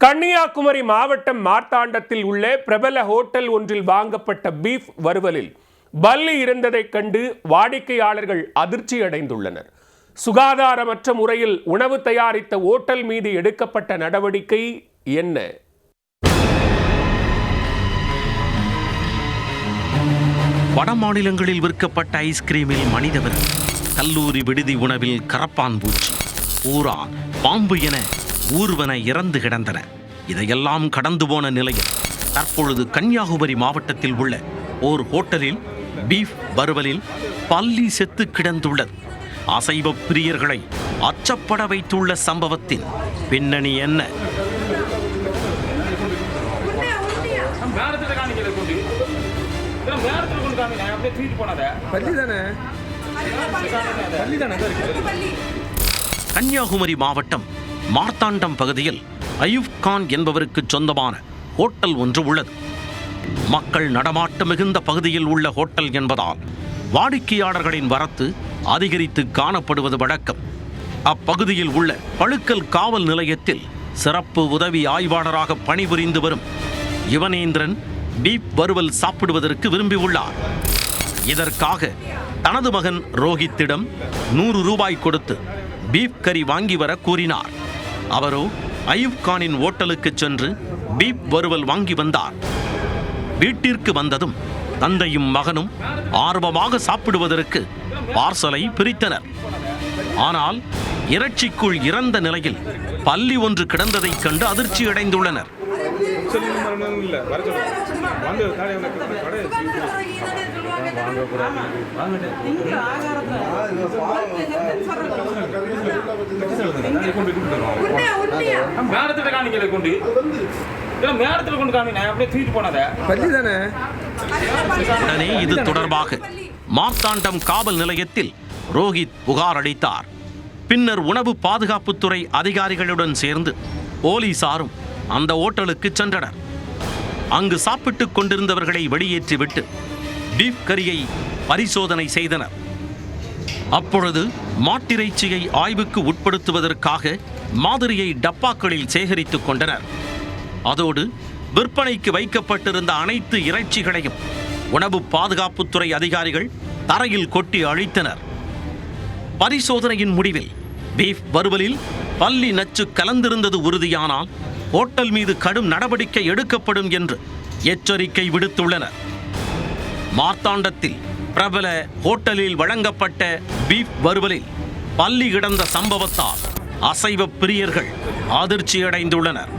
கன்னியாகுமரி மாவட்டம் மார்த்தாண்டத்தில் உள்ள பிரபல ஹோட்டல் ஒன்றில் வாங்கப்பட்ட பீஃப் வறுவலில் பல்லி இருந்ததைக் கண்டு வாடிக்கையாளர்கள் அதிர்ச்சி அடைந்துள்ளனர். சுகாதாரமற்ற முறையில் உணவு தயாரித்த ஓட்டல் மீது எடுக்கப்பட்ட நடவடிக்கை என்ன? வட மாநிலங்களில் விற்கப்பட்ட ஐஸ்கிரீமில் மனிதவர், கல்லூரி விடுதி உணவில் கரப்பான் பூச்சி, பூரா, பாம்பு என ஊர்வன இறந்து கிடந்தன. இதையெல்லாம் கடந்து போன நிலையில் தற்பொழுது கன்னியாகுமரி மாவட்டத்தில் உள்ள ஓர் ஹோட்டலில் பீஃப் வறுவலில் பல்லி செத்து கிடந்துள்ளது. அசைவ பிரியர்களை அச்சப்பட வைத்துள்ள சம்பவத்தின் பின்னணி என்ன? கன்னியாகுமரி மாவட்டம் மார்த்தாண்டம் பகுதியில் அயூப் கான் என்பவருக்கு சொந்தமான ஹோட்டல் ஒன்று உள்ளது. மக்கள் நடமாட்டம் மிகுந்த பகுதியில் உள்ள ஹோட்டல் என்பதால் வாடிக்கையாளர்களின் வரத்து அதிகரித்து காணப்படுவது வழக்கம். அப்பகுதியில் உள்ள பழுக்கல் காவல் நிலையத்தில் சிறப்பு உதவி ஆய்வாளராக பணிபுரிந்து வரும் யுவனேந்திரன் பீஃப் வறுவல் சாப்பிடுவதற்கு விரும்பியுள்ளார். இதற்காக தனது மகன் ரோஹித்திடம் 100 ரூபாய் கொடுத்து பீஃப் கறி வாங்கி வர கூறினார். அவரோ அயூப் கானின் ஓட்டலுக்கு சென்று பீஃப் வறுவல் வாங்கி வந்தார். வீட்டிற்கு வந்ததும் தந்தையும் மகனும் ஆர்வமாக சாப்பிடுவதற்கு பார்சலை பிரித்தனர். ஆனால் இறைச்சிக்குள் இறந்த நிலையில் பல்லி ஒன்று கிடந்ததைக் கண்டு அதிர்ச்சி அடைந்துள்ளனர். உடனே இது தொடர்பாக மார்த்தாண்டம் காவல் நிலையத்தில் ரோஹித் புகார் அளித்தார். பின்னர் உணவு பாதுகாப்புத்துறை அதிகாரிகளுடன் சேர்ந்து போலீசாரும் அந்த ஓட்டலுக்கு சென்றனர். அங்கு சாப்பிட்டுக் கொண்டிருந்தவர்களை வெளியேற்றிவிட்டு பீஃப் கரியை பரிசோதனை செய்தனர். அப்பொழுது மாட்டிறைச்சியை ஆய்வுக்கு உட்படுத்துவதற்காக மாதிரியை டப்பாக்களில் சேகரித்துக் கொண்டனர். அதோடு விற்பனைக்கு வைக்கப்பட்டிருந்த அனைத்து இறைச்சிகளையும் உணவு பாதுகாப்புத்துறை அதிகாரிகள் தரையில் கொட்டி அழித்தனர். பரிசோதனையின் முடிவில் பீஃப் வறுவலில் பல்லி நச்சு கலந்திருந்தது உறுதியானால் ஹோட்டல் மீது கடும் நடவடிக்கை எடுக்கப்படும் என்று எச்சரிக்கை விடுத்துள்ளனர். மார்த்தாண்டத்தில் பிரபல ஹோட்டலில் வழங்கப்பட்ட பீஃப் வறுவலில் பல்லி கிடந்த சம்பவத்தால் அசைவ பிரியர்கள் அதிர்ச்சியடைந்துள்ளனர்.